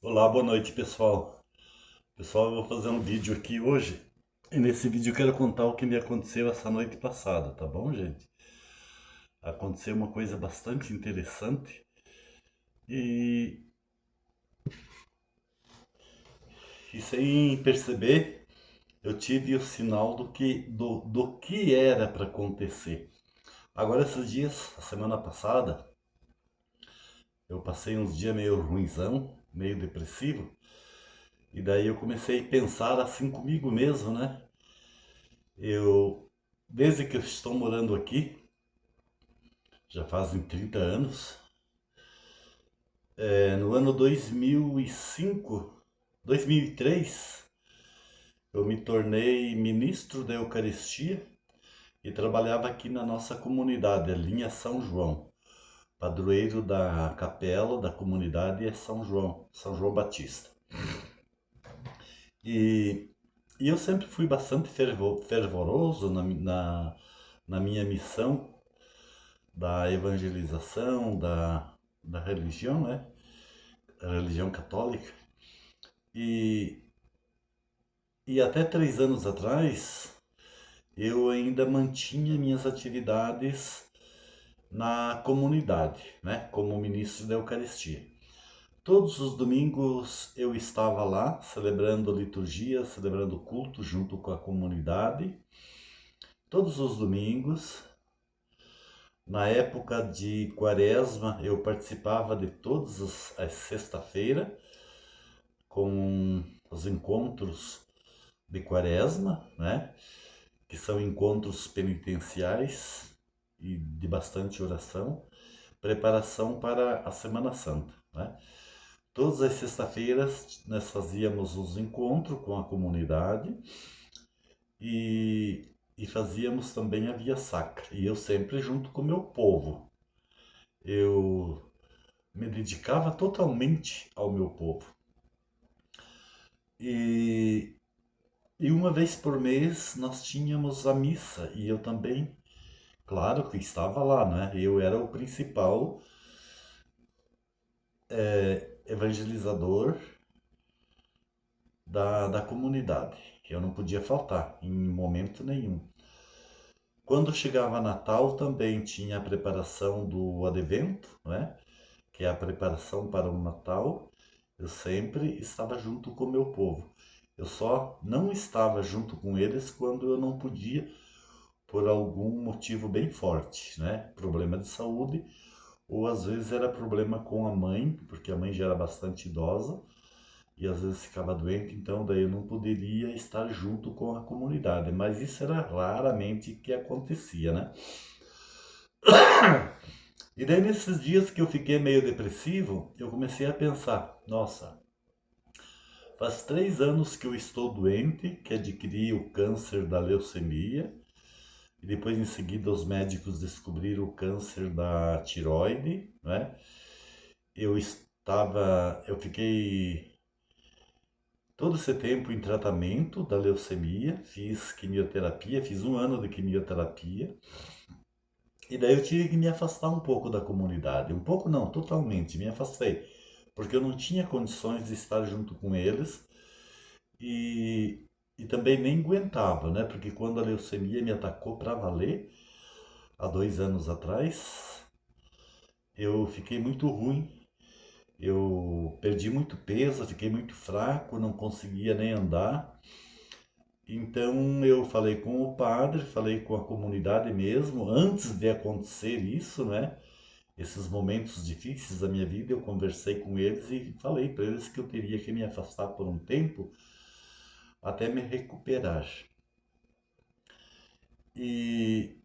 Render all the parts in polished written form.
Olá, boa noite, pessoal. Pessoal, eu vou fazer um vídeo aqui hoje. E nesse vídeo eu quero contar o que me aconteceu essa noite passada, tá bom, gente? Aconteceu uma coisa bastante interessante e, sem perceber, eu tive o sinal do que era para acontecer. Agora, esses dias, a semana passada, eu passei uns dias meio ruinzão, meio depressivo, e daí eu comecei a pensar assim comigo mesmo, né? Eu, desde que eu estou morando aqui, já fazem 30 anos, no ano 2005, 2003, eu me tornei ministro da Eucaristia e trabalhava aqui na nossa comunidade, a linha São João. Padroeiro da capela da comunidade é São João Batista. E, e eu sempre fui bastante fervoroso na minha missão da evangelização, da religião, né? Da religião católica. E, e até 3 anos atrás, eu ainda mantinha minhas atividades na comunidade, né? Como ministro da Eucaristia. Todos os domingos eu estava lá, celebrando liturgia, celebrando culto junto com a comunidade. Todos os domingos. Na época de quaresma, eu participava de todas as sexta-feiras com os encontros de quaresma, né? Que são encontros penitenciais e de bastante oração, preparação para a Semana Santa, né? Todas as sextas-feiras nós fazíamos os encontros com a comunidade e fazíamos também a Via Sacra. E eu sempre junto com o meu povo. Eu me dedicava totalmente ao meu povo. E, e uma vez por mês nós tínhamos a missa e eu também, claro que estava lá, né? Eu era o principal evangelizador da comunidade. Eu não podia faltar em momento nenhum. Quando chegava Natal também tinha a preparação do advento, né? Que é a preparação para o Natal. Eu sempre estava junto com o meu povo. Eu só não estava junto com eles quando eu não podia, por algum motivo bem forte, né? Problema de saúde, ou às vezes era problema com a mãe, porque a mãe já era bastante idosa e às vezes ficava doente, então daí eu não poderia estar junto com a comunidade. Mas isso era raramente que acontecia, né? E daí nesses dias que eu fiquei meio depressivo, eu comecei a pensar, nossa, faz 3 anos que eu estou doente, que adquiri o câncer da leucemia, e depois em seguida os médicos descobriram o câncer da tiroide, né? Eu fiquei todo esse tempo em tratamento da leucemia, fiz quimioterapia, fiz 1 ano de quimioterapia, e daí eu tive que me afastar um pouco da comunidade, um pouco não, totalmente, me afastei, porque eu não tinha condições de estar junto com eles, e, e também nem aguentava, né? Porque quando a leucemia me atacou para valer, há 2 anos atrás, eu fiquei muito ruim. Eu perdi muito peso, fiquei muito fraco, não conseguia nem andar. Então eu falei com o padre, falei com a comunidade mesmo, antes de acontecer isso, né? Esses momentos difíceis da minha vida, eu conversei com eles e falei para eles que eu teria que me afastar por um tempo até me recuperar. E,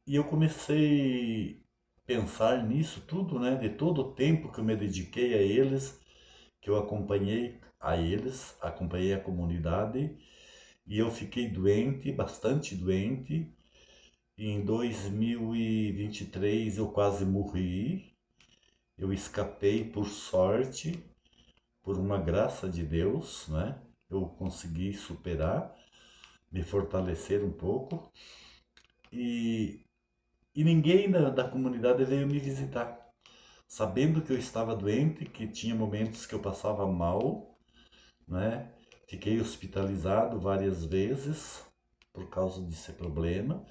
e eu comecei a pensar nisso tudo, né? De todo o tempo que eu me dediquei a eles, que eu acompanhei a eles, acompanhei a comunidade, e eu fiquei doente, bastante doente. Em 2023 eu quase morri. Eu escapei por sorte, por uma graça de Deus, né? Eu consegui superar, me fortalecer um pouco. E, e ninguém da comunidade veio me visitar. sabendo que eu estava doente, que tinha momentos que eu passava mal, né? Fiquei hospitalizado várias vezes por causa desse problema.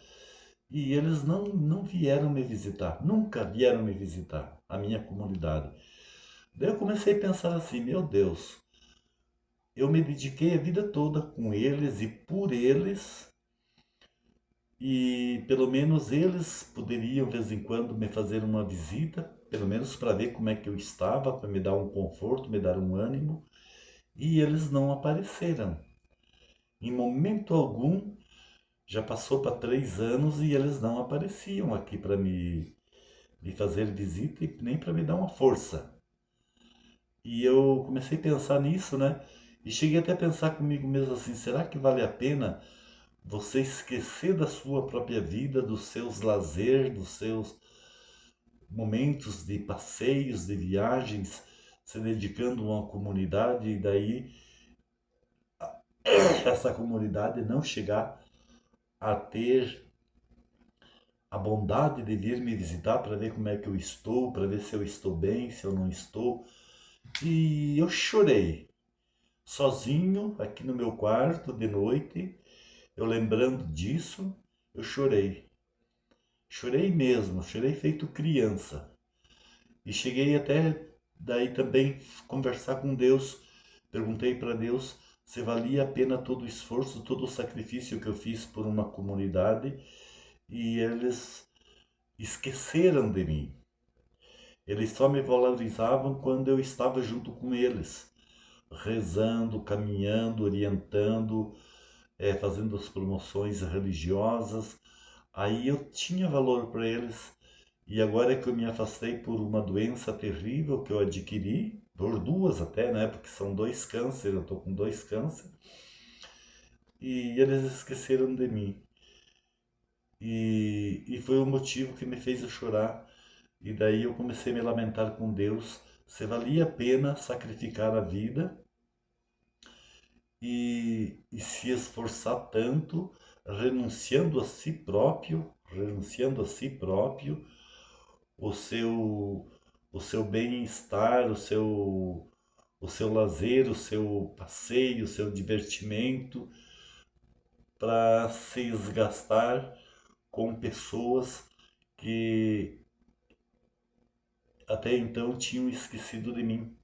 E eles não vieram me visitar, nunca vieram me visitar, a minha comunidade. Daí eu comecei a pensar assim, meu Deus, eu me dediquei a vida toda com eles e por eles, e pelo menos eles poderiam de vez em quando me fazer uma visita, pelo menos para ver como é que eu estava, para me dar um conforto, me dar um ânimo, e eles não apareceram. Em momento algum, já passou para 3 anos e eles não apareciam aqui para me fazer visita e nem para me dar uma força. E eu comecei a pensar nisso, né? E cheguei até a pensar comigo mesmo assim: será que vale a pena você esquecer da sua própria vida, dos seus lazeres, dos seus momentos de passeios, de viagens, se dedicando a uma comunidade e daí essa comunidade não chegar a ter a bondade de vir me visitar para ver como é que eu estou, para ver se eu estou bem, se eu não estou. E eu chorei, sozinho, aqui no meu quarto, de noite, eu lembrando disso, eu chorei. Chorei mesmo, chorei feito criança. E cheguei até daí também conversar com Deus. Perguntei para Deus se valia a pena todo o esforço, todo o sacrifício que eu fiz por uma comunidade e eles esqueceram de mim. Eles só me valorizavam quando eu estava junto com eles, rezando, caminhando, orientando, fazendo as promoções religiosas. Aí eu tinha valor para eles. E agora que eu me afastei por uma doença terrível que eu adquiri, por duas até, né? Porque são 2 cânceres, eu tô com 2 cânceres. E eles esqueceram de mim. E foi o motivo que me fez eu chorar. E daí eu comecei a me lamentar com Deus se valia a pena sacrificar a vida e se esforçar tanto, renunciando a si próprio, o seu, o seu bem-estar, o seu lazer, o seu passeio, o seu divertimento, para se esgastar com pessoas que até então tinham esquecido de mim.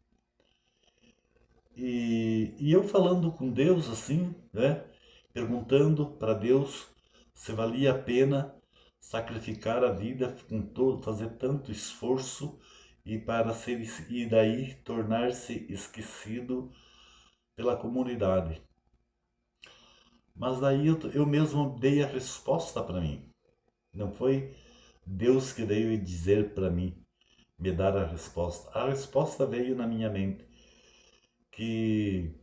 E eu falando com Deus assim, né? Perguntando para Deus se valia a pena sacrificar a vida com todo, fazer tanto esforço e para ser e daí tornar-se esquecido pela comunidade. Mas daí eu mesmo dei a resposta para mim. Não foi Deus que veio dizer para mim, me dar a resposta. A resposta veio na minha mente que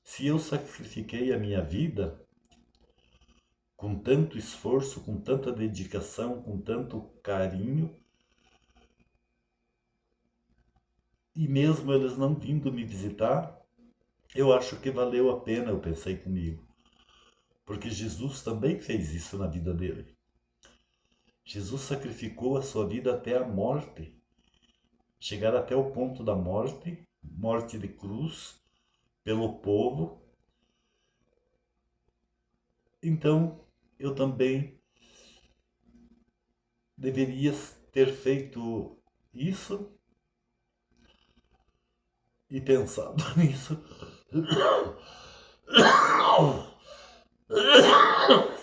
se eu sacrifiquei a minha vida com tanto esforço, com tanta dedicação, com tanto carinho, e mesmo eles não vindo me visitar, eu acho que valeu a pena, eu pensei comigo. Porque Jesus também fez isso na vida dele. Jesus sacrificou a sua vida até a morte, chegar até o ponto da morte, morte de cruz, pelo povo. Então, eu também deveria ter feito isso e pensado nisso.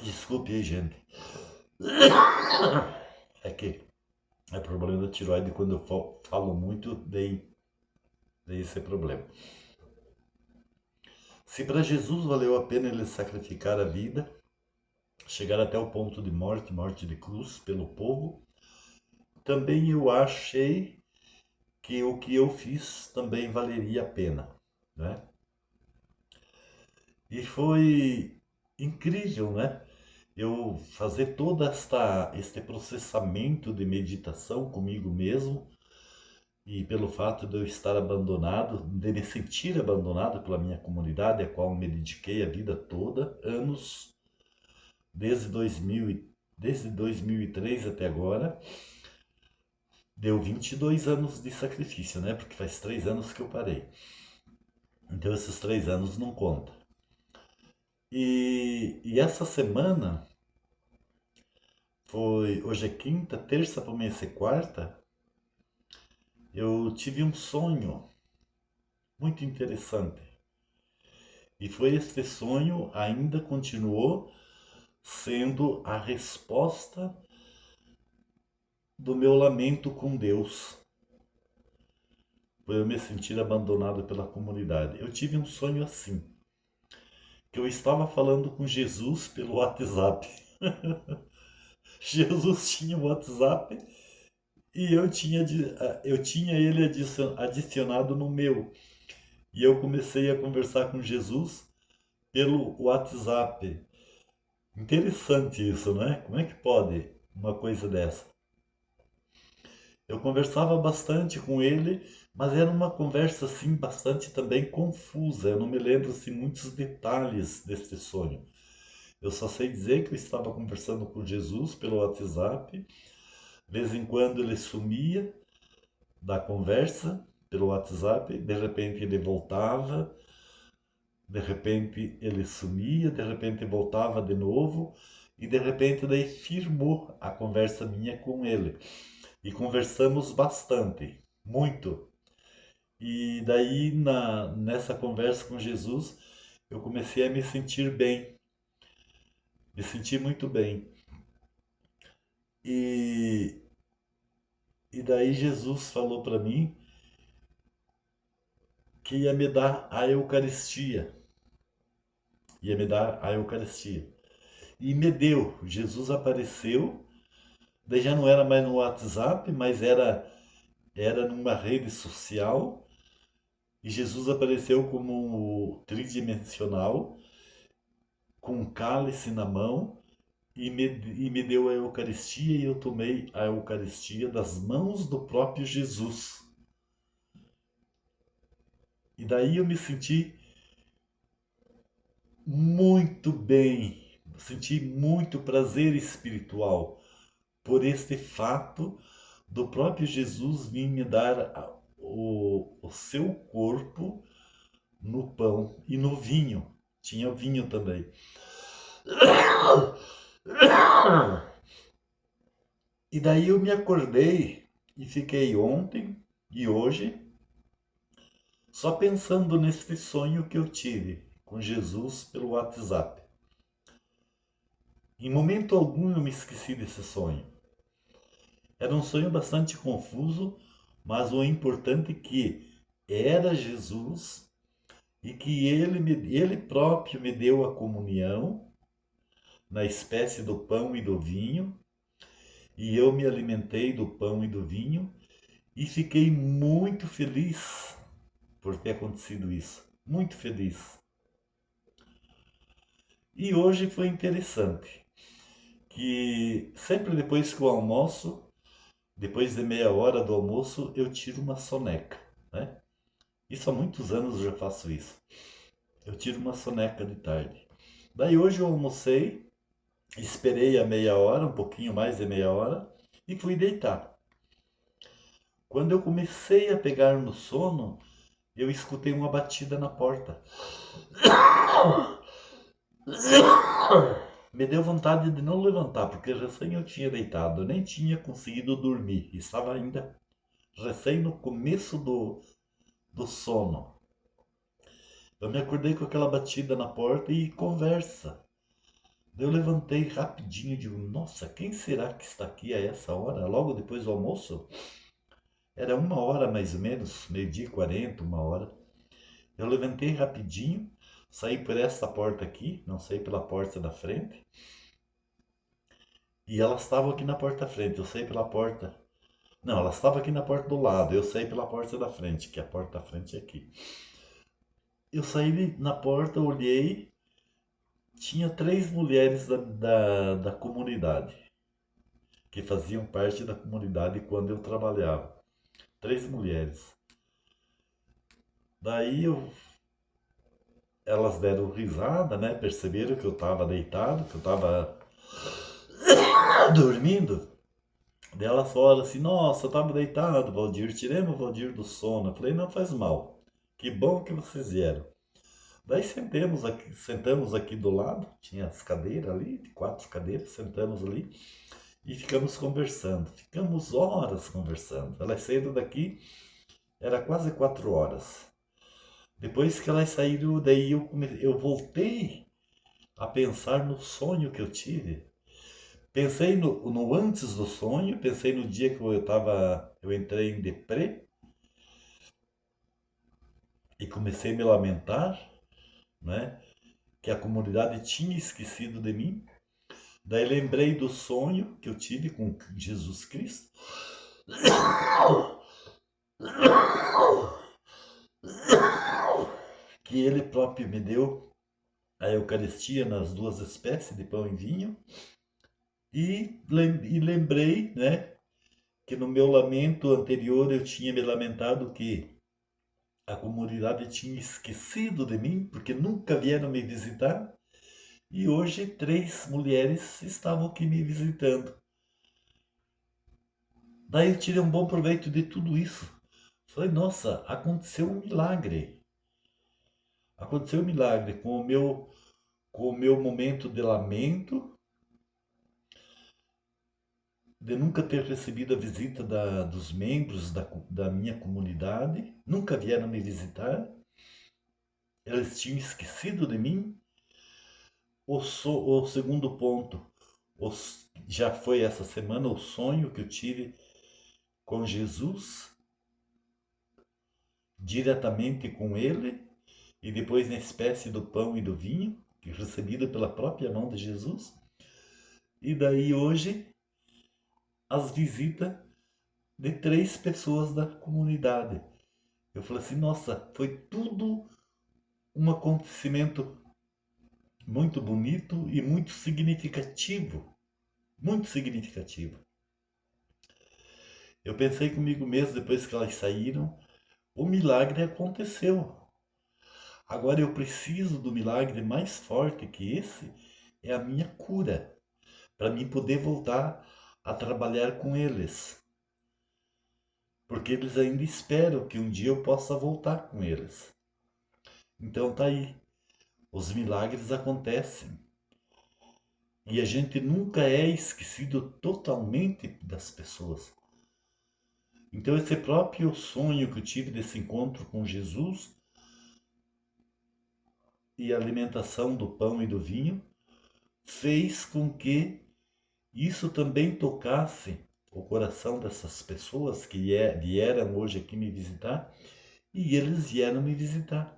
Desculpe aí, gente. É que é problema da tiroide quando eu falo muito, dei esse problema. Se para Jesus valeu a pena ele sacrificar a vida, chegar até o ponto de morte, morte de cruz pelo povo, também eu achei que o que eu fiz também valeria a pena, né? E foi incrível, né? Eu fazer todo este processamento de meditação comigo mesmo e pelo fato de eu estar abandonado, de me sentir abandonado pela minha comunidade, a qual me dediquei a vida toda, anos, desde 2003 até agora, deu 22 anos de sacrifício, né? Porque faz 3 anos que eu parei. Então esses 3 anos não contam. E essa semana, hoje é quinta, terça para amanhecer quarta, eu tive um sonho muito interessante. E foi este sonho, ainda continuou sendo a resposta do meu lamento com Deus, por eu me sentir abandonado pela comunidade. Eu tive um sonho assim, que eu estava falando com Jesus pelo WhatsApp. Jesus tinha o WhatsApp e eu tinha ele adicionado no meu. E eu comecei a conversar com Jesus pelo WhatsApp. Interessante isso, né? Como é que pode uma coisa dessa? Eu conversava bastante com ele, mas era uma conversa assim bastante também confusa. Eu não me lembro assim muitos detalhes desse sonho. Eu só sei dizer que eu estava conversando com Jesus pelo WhatsApp. De vez em quando ele sumia da conversa pelo WhatsApp, de repente ele voltava, de repente ele sumia, de repente voltava de novo e de repente daí firmou a conversa minha com ele. E conversamos bastante, muito. E daí nessa conversa com Jesus, eu comecei a me sentir bem, me senti muito bem. E, e daí Jesus falou para mim que ia me dar a Eucaristia. Ia me dar a Eucaristia. E me deu. Jesus apareceu. Daí já não era mais no WhatsApp, mas era numa rede social. E Jesus apareceu como tridimensional, com um cálice na mão. E me deu a Eucaristia e eu tomei a Eucaristia das mãos do próprio Jesus. E daí eu me senti muito bem, senti muito prazer espiritual por este fato do próprio Jesus vir me dar o seu corpo no pão e no vinho. Tinha vinho também. E daí eu me acordei e fiquei ontem e hoje só pensando neste sonho que eu tive com Jesus pelo WhatsApp. Em momento algum eu me esqueci desse sonho. Era um sonho bastante confuso, mas o importante é que era Jesus e que ele próprio me deu a comunhão na espécie do pão e do vinho, e eu me alimentei do pão e do vinho e fiquei muito feliz por ter acontecido isso. Muito feliz. E hoje foi interessante que sempre depois que eu almoço, depois de meia hora do almoço, eu tiro uma soneca, né? Isso há muitos anos eu já faço isso. Eu tiro uma soneca de tarde. Daí hoje eu almocei, esperei a meia hora, um pouquinho mais de meia hora, e fui deitar. Quando eu comecei a pegar no sono, eu escutei uma batida na porta. Me deu vontade de não levantar, porque recém eu tinha deitado, eu nem tinha conseguido dormir, estava ainda recém no começo do sono. Eu me acordei com aquela batida na porta e conversa. Eu levantei rapidinho e digo, nossa, quem será que está aqui a essa hora? Logo depois do almoço? Era 1 hora mais ou menos, 12h40, 1 hora. Eu levantei rapidinho, saí por essa porta aqui, não saí pela porta da frente. E elas estavam aqui na porta da frente, eu saí pela porta. Não, elas estavam aqui na porta do lado, eu saí pela porta da frente, que a porta da frente é aqui. Eu saí na porta, olhei, tinha 3 mulheres da comunidade, que faziam parte da comunidade quando eu trabalhava. 3 mulheres. Daí elas deram risada, né? Perceberam que eu estava deitado, que eu estava dormindo. Daí elas falaram assim, nossa, eu tava deitado, Valdir, tiremos o Valdir do sono. Eu falei, não faz mal. Que bom que vocês vieram. Daí sentamos aqui do lado, tinha as cadeiras ali, 4 cadeiras, sentamos ali e ficamos conversando. Ficamos horas conversando. Elas saíram daqui, era quase 4 horas. Depois que elas saíram, daí eu voltei a pensar no sonho que eu tive. Pensei no antes do sonho, pensei no dia que eu entrei em deprê e comecei a me lamentar, né? Que a comunidade tinha esquecido de mim. Daí lembrei do sonho que eu tive com Jesus Cristo, que ele próprio me deu a Eucaristia nas 2 espécies de pão e vinho. E lembrei, né, que no meu lamento anterior eu tinha me lamentado que a comunidade tinha esquecido de mim, porque nunca vieram me visitar. E hoje 3 mulheres estavam aqui me visitando. Daí eu tirei um bom proveito de tudo isso. Falei, nossa, aconteceu um milagre. Aconteceu um milagre com o meu momento de lamento, de nunca ter recebido a visita dos membros da minha comunidade. Nunca vieram me visitar. Eles tinham esquecido de mim. O segundo ponto, já foi essa semana o sonho que eu tive com Jesus, diretamente com ele, e depois na espécie do pão e do vinho, que recebido pela própria mão de Jesus. E daí hoje, as visitas de 3 pessoas da comunidade. Eu falei assim, nossa, foi tudo um acontecimento muito bonito e muito significativo. Muito significativo. Eu pensei comigo mesmo, depois que elas saíram, o milagre aconteceu. Agora eu preciso do milagre mais forte que esse, é a minha cura, para mim poder voltar a trabalhar com eles. Porque eles ainda esperam que um dia eu possa voltar com eles. Então tá aí. Os milagres acontecem. E a gente nunca é esquecido totalmente das pessoas. Então esse próprio sonho que eu tive desse encontro com Jesus e a alimentação do pão e do vinho fez com que isso também tocasse o coração dessas pessoas que vieram hoje aqui me visitar, e eles vieram me visitar.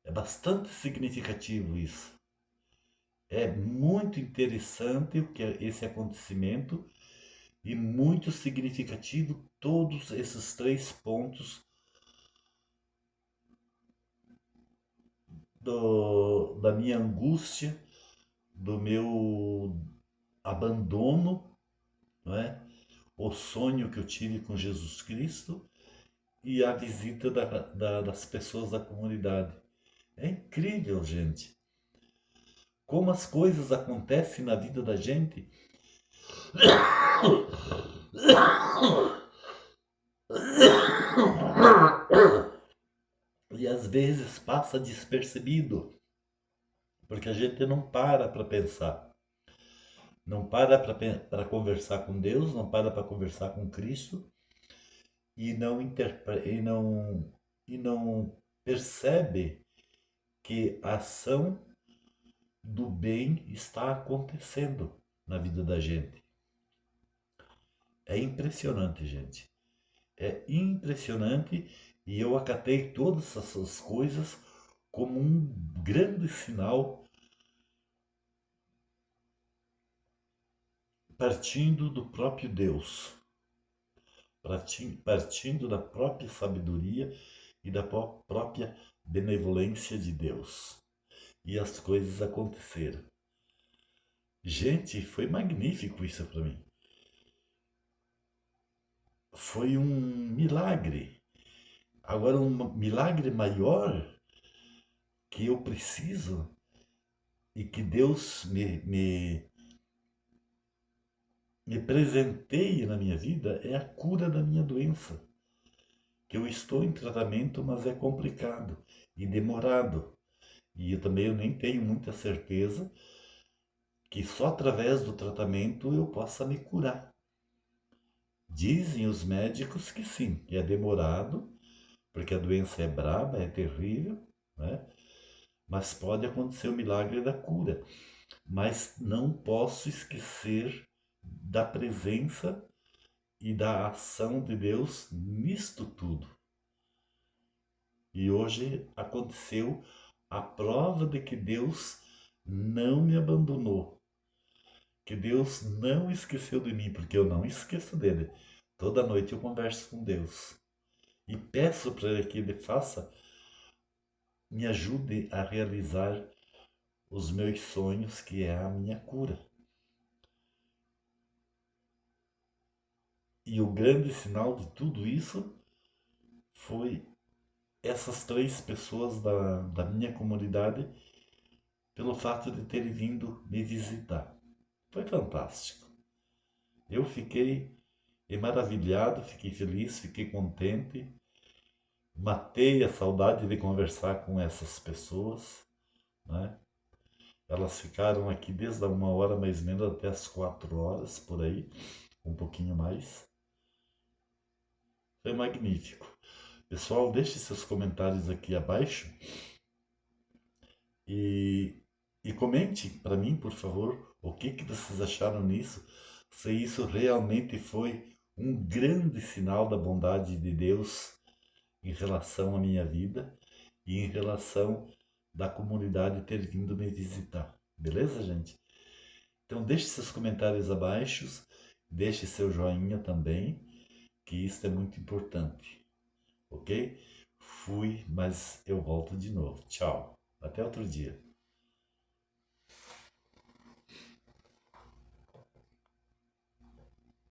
É bastante significativo isso. É muito interessante o que é esse acontecimento e muito significativo todos esses 3 pontos da minha angústia, do meu abandono, não é? O sonho que eu tive com Jesus Cristo e a visita das pessoas da comunidade. É incrível, gente. Como as coisas acontecem na vida da gente. E às vezes passa despercebido, porque a gente não para pensar. Não para para conversar com Deus, não para conversar com Cristo e não percebe que a ação do bem está acontecendo na vida da gente. É impressionante, gente. É impressionante, e eu acatei todas essas coisas como um grande sinal, partindo do próprio Deus, partindo da própria sabedoria e da própria benevolência de Deus. E as coisas aconteceram. Gente, foi magnífico isso para mim. Foi um milagre. Agora, um milagre maior que eu preciso e que Deus me presenteie na minha vida é a cura da minha doença. Que eu estou em tratamento, mas é complicado e demorado. E eu nem tenho muita certeza que só através do tratamento eu possa me curar. Dizem os médicos que sim, que é demorado, porque a doença é braba, é terrível, né? Mas pode acontecer o milagre da cura. Mas não posso esquecer da presença e da ação de Deus nisto tudo. E hoje aconteceu a prova de que Deus não me abandonou, que Deus não esqueceu de mim, porque eu não esqueço dele. Toda noite eu converso com Deus e peço para ele que ele faça, me ajude a realizar os meus sonhos, que é a minha cura. E o grande sinal de tudo isso foi essas 3 pessoas da minha comunidade, pelo fato de terem vindo me visitar. Foi fantástico. Eu fiquei maravilhado, fiquei feliz, fiquei contente. Matei a saudade de conversar com essas pessoas, né? Elas ficaram aqui desde a 1 hora mais ou menos até as 4 horas, por aí, um pouquinho mais. Foi magnífico. Pessoal, deixe seus comentários aqui abaixo e, e comente para mim, por favor, o que vocês acharam nisso. Se isso realmente foi um grande sinal da bondade de Deus em relação à minha vida e em relação da comunidade ter vindo me visitar. Beleza, gente? Então deixe seus comentários abaixo, deixe seu joinha também, que isso é muito importante. Ok? Fui, mas eu volto de novo. Tchau. Até outro dia.